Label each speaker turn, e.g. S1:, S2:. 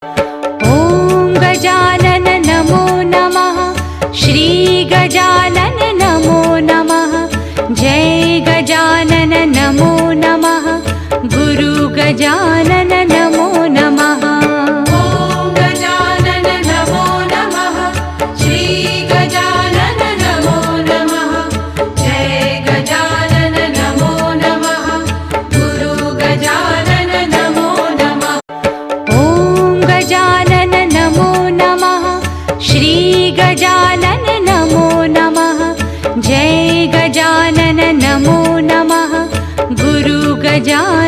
S1: ॐ गजानन नमो नमः। श्री गजानन नमो नमः। जय गजानन नमो नमः। गुरु गजानन नमो नमः।
S2: ॐ गजानन नमो नमः। श्री गजानन नमो नमः। जय गजानन नमो नमः। गुरु गजानन नमो नमः।
S1: ॐ गजानन नमो नमः। श्री गजानन नमो नमः। जय गजानन नमो नमः। गुरु गजानन